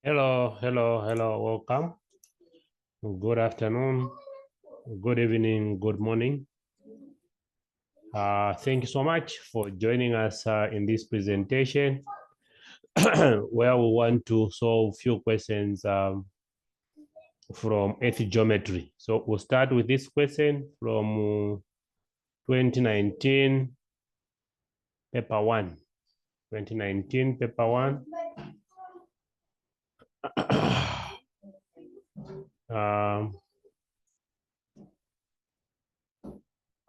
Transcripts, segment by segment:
Hello, welcome. Good afternoon, good evening, good morning. Thank you so much for joining us in this presentation where we want to solve a few questions from earth geometry. So we'll start with this question from 2019, paper 1. 2019, paper 1.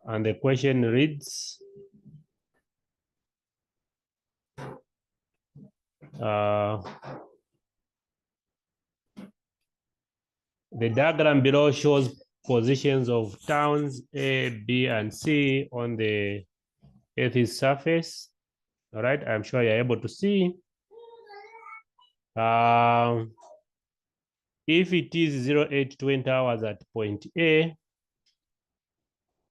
And the question reads, the diagram below shows positions of towns A, B, and C on the Earth's surface. All right, I'm sure you're able to see. If it is 0820 hours at point A,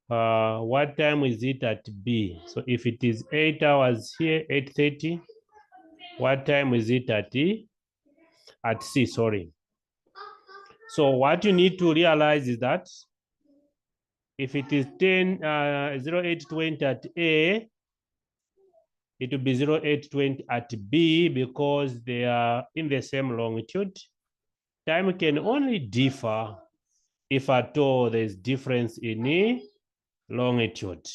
what time is it at B? So if it is 8 hours here, 8:30, what time is it at C, sorry. So what you need to realize is that if it is 0820 at A, it will be 0820 at B because they are in the same longitude. Time can only differ if at all there's difference in longitude.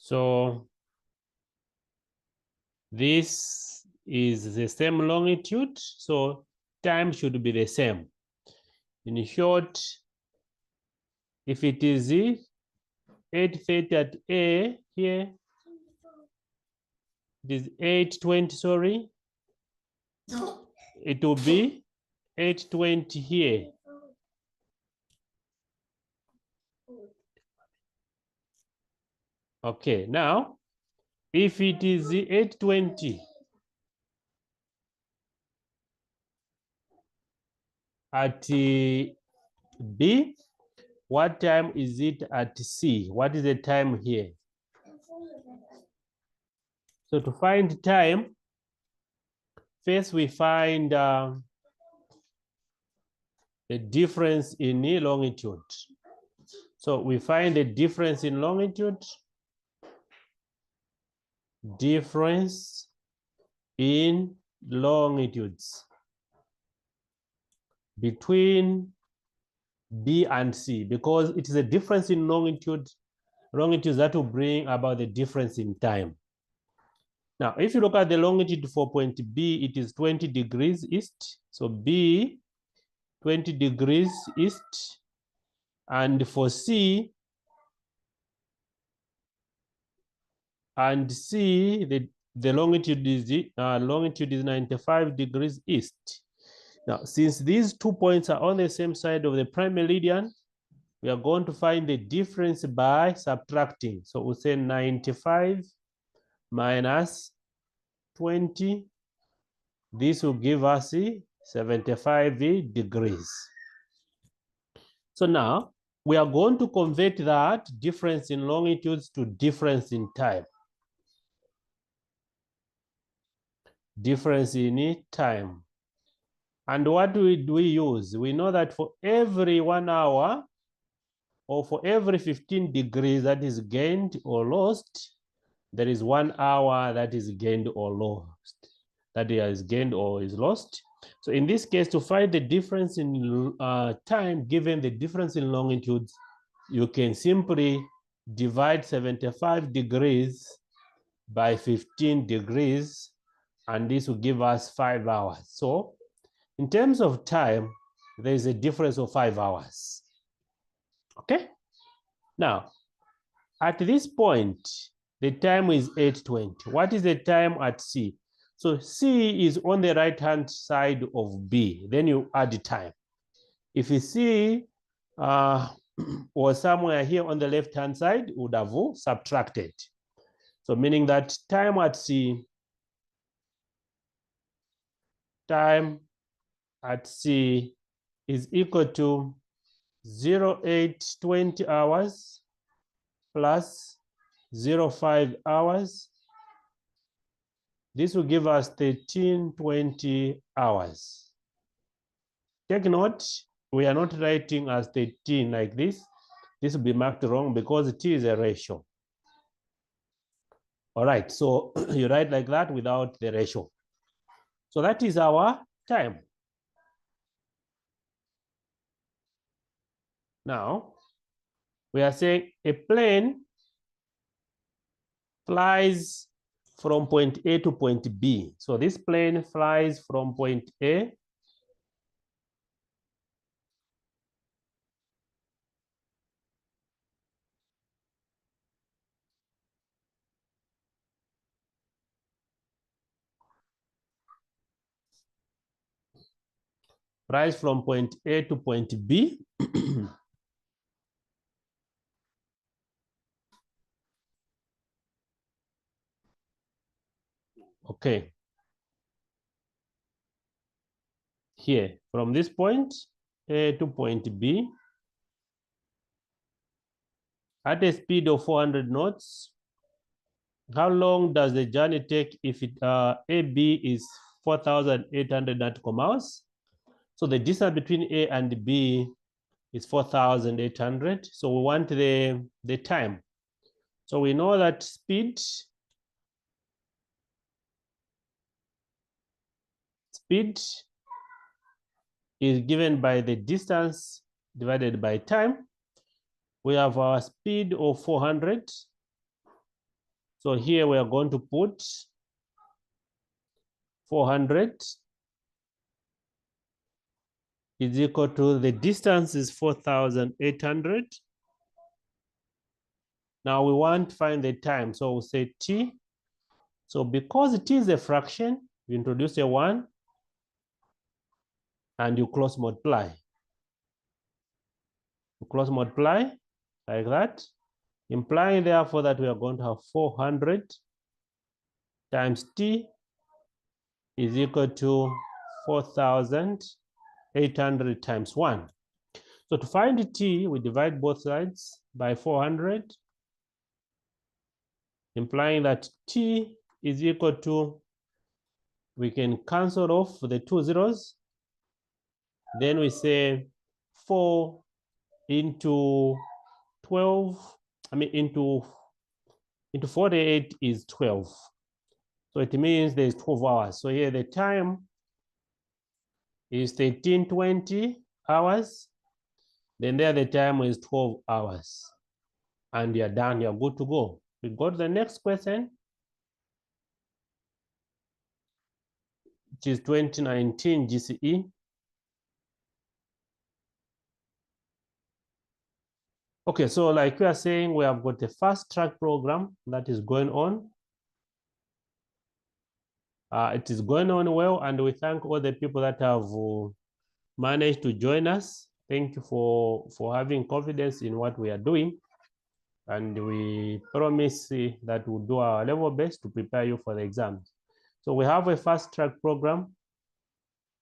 So this is the same longitude, so time should be the same. In short, if it is 8:30 at A here, it is 8:20, sorry. It will be 8:20 here. Okay, now, if it is 8:20 at B, what time is it at C? What is the time here? So to find time, first we find the difference in longitude. So we find the difference in longitude, difference in longitudes between B and C, because it is a difference in longitudes that will bring about the difference in time. Now, if you look at the longitude for point B, it is 20 degrees east. So B, 20 degrees east. And for C, the longitude is 95 degrees east. Now, since these 2 points are on the same side of the prime meridian, we are going to find the difference by subtracting. So we'll say 95 minus 20. This will give us 75 degrees. So now we are going to convert that difference in longitudes to difference in time. Difference in time. And what do we use? We know that for every 1 hour or for every 15 degrees that is gained or lost, there is 1 hour that is gained or lost. That is gained or is lost. So in this case, to find the difference in time given the difference in longitudes, you can simply divide 75 degrees by 15 degrees, and this will give us 5 hours. So in terms of time, there is a difference of 5 hours. Okay? Now, at this point, the time is 8:20. What is the time at C? So C is on the right-hand side of B. Then you add the time. If you see or somewhere here on the left-hand side, would have subtracted. So meaning that time at C is equal to 0820 hours plus 05 hours. This will give us 1320 hours. Take note, we are not writing as 13 like this. This will be marked wrong because T is a ratio. All right, so you write like that without the ratio. So that is our time. Now, we are saying a plane flies from point A to point B. So this plane flies from point A from point A to point B. Okay. Here, from this point A to point B, at a speed of 400 knots, how long does the journey take if AB is 4,800 nautical miles? So the distance between A and B is 4,800. So we want the time. So we know that speed is given by the distance divided by time. We have our speed of 400. So here we are going to put 400 is equal to the distance is 4,800. Now we want to find the time. So we'll say T. So because T is a fraction, you introduce a 1 and you cross multiply. You cross multiply like that, implying therefore that we are going to have 400 times T is equal to 4,800 times 1. So to find T, we divide both sides by 400, implying that T is equal to, we can cancel off the 2 zeros. Then we say 4 into 12, into 48 is 12. So it means there's 12 hours. So here the time is 1320 hours. Then there the time is 12 hours. And you're done, you're good to go. We go to the next question, which is 2019 GCE. Okay, so like we are saying, we have got a fast track program that is going on. It is going on well, and we thank all the people that have managed to join us. Thank you for having confidence in what we are doing. And we promise that we'll do our level best to prepare you for the exams. So we have a fast track program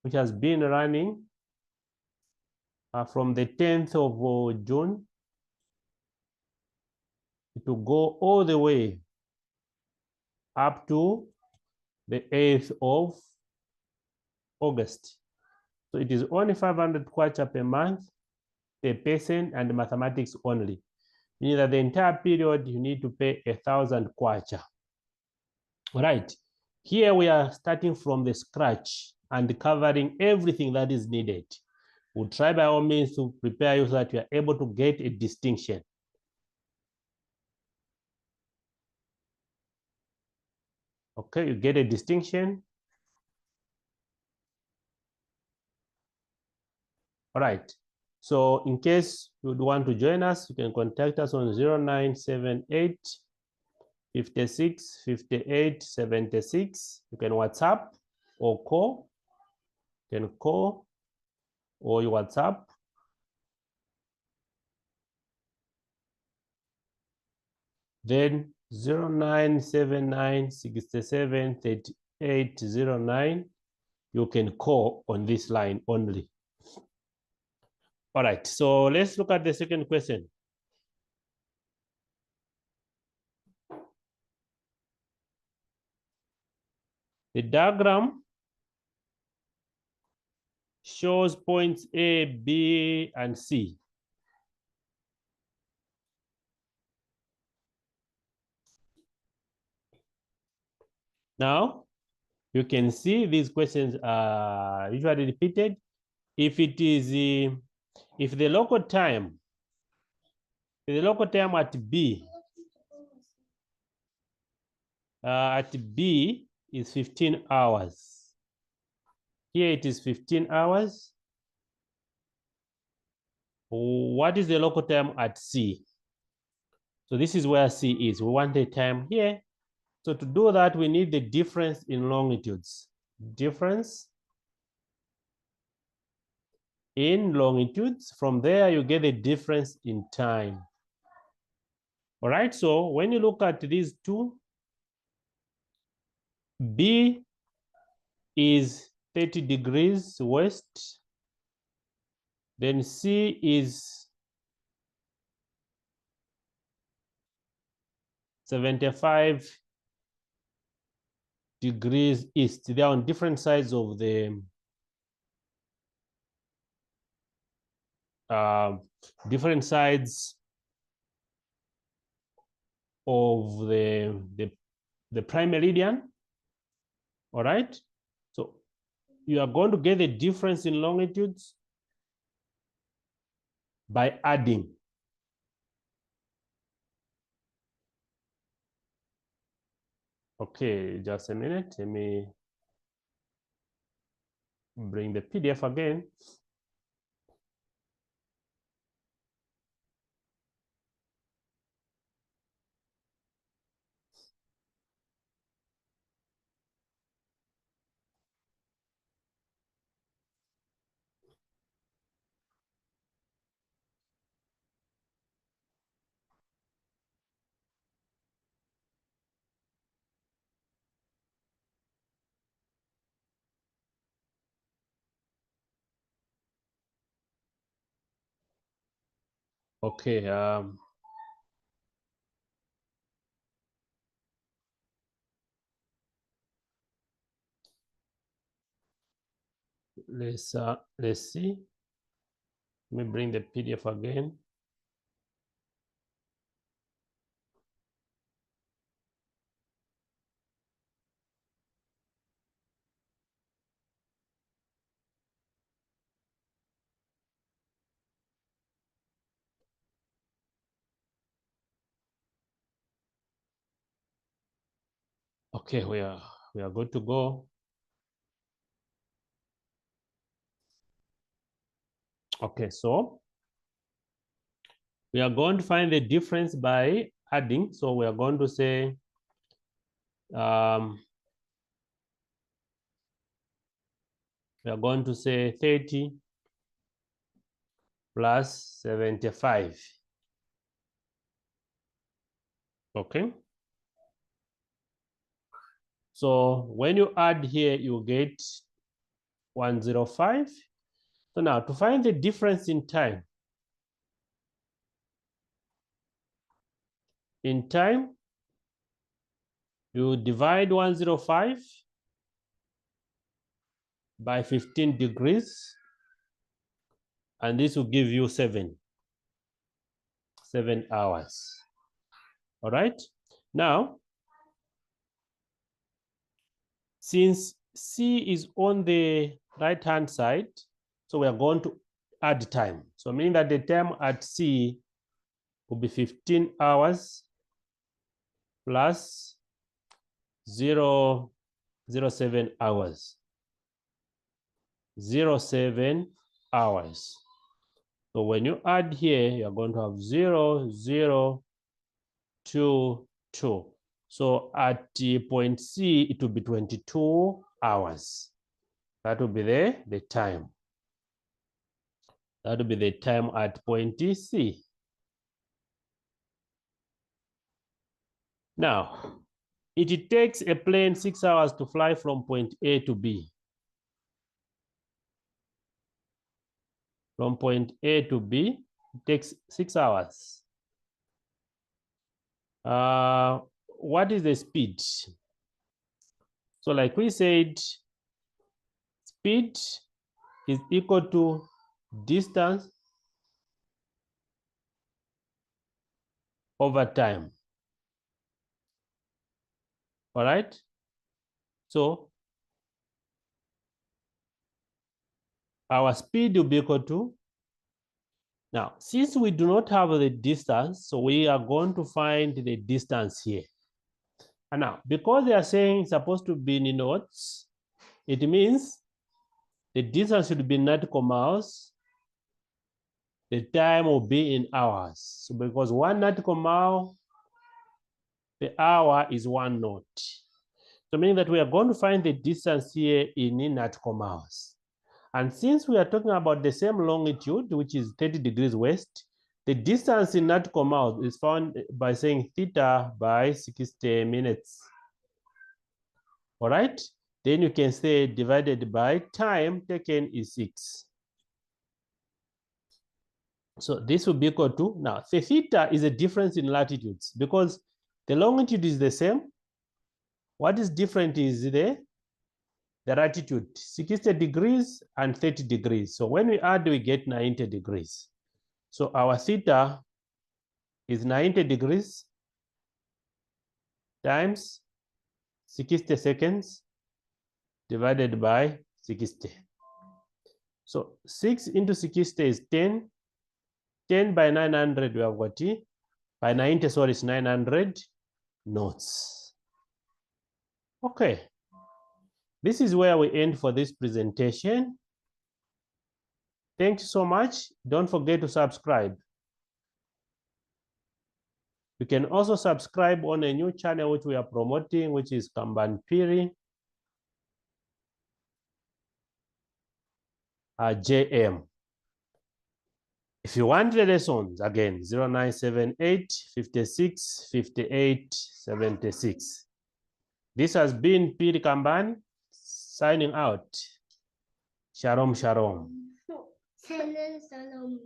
which has been running from the 10th of June to go all the way up to the 8th of August. So it is only 500 kwacha per month, per person, and mathematics only. Meaning that the entire period you need to pay 1,000 kwacha. All right. Here we are starting from the scratch and covering everything that is needed. We'll try by all means to prepare you so that you are able to get a distinction. Okay, you get a distinction. All right. So in case you would want to join us, you can contact us on 0978 56 58 76. You can WhatsApp or call. You can call or you WhatsApp. then 0979673809, you can call on this line only. All right, so let's look at the second question. The diagram shows points A, B, and C. Now, you can see these questions are usually repeated. If it is, if the local time at B is 15 hours. Here it is 15 hours. What is the local time at C? So this is where C is. We want the time here. So to do that, we need the difference in longitudes. Difference in longitudes. From there, you get the difference in time. All right, so when you look at these two, B is 30 degrees west, then C is 75 degrees east. They are on different sides of the different sides of the prime meridian. All right, so you are going to get the difference in longitudes by adding. Okay, just a minute. Let me bring the PDF again. Okay, let's see. Let me bring the PDF again. Okay, we are good to go. Okay, so we are going to find the difference by adding. So we are going to say we are going to say 30 plus 75. Okay. So when you add here, you get 105. So now to find the difference in time, you divide 105 by 15 degrees, and this will give you 7 hours. All right. Now, since C is on the right-hand side, so we are going to add time. So meaning that the time at C will be 15 hours plus 0.07 hours. 0.7 hours. So when you add here, you're going to have 0.022. So at point C, it will be 22 hours. That will be the time. That will be the time at point C. Now, it takes a plane 6 hours to fly from point A to B. From point A to B, it takes 6 hours. What is the speed? So like we said, speed is equal to distance over time. All right. So our speed will be equal to, now, since we do not have the distance, so we are going to find the distance here. And now, because they are saying it's supposed to be in knots, it means the distance should be in nautical miles. The time will be in hours. So because 1 nautical mile per hour is 1 knot. So meaning that we are going to find the distance here in nautical miles. And since we are talking about the same longitude, which is 30 degrees west, the distance in nautical miles is found by saying theta by 60 minutes. All right? Then you can say divided by time taken is 6. So this will be equal to, now the theta is a difference in latitudes because the longitude is the same. What is different is the latitude, 60 degrees and 30 degrees. So when we add, we get 90 degrees. So our theta is 90 degrees times 60 seconds divided by 60. So 6 into 60 is 10. 10 by 900, we have got by 90, sorry, it's 900 knots. Okay. This is where we end for this presentation. Thank you so much. Don't forget to subscribe. You can also subscribe on a new channel which we are promoting, which is Kanban Piri JM. If you want the lessons, again, 0978 56 58 76. This has been Piri Kanban signing out. Shalom, shalom. Shalom, shalom.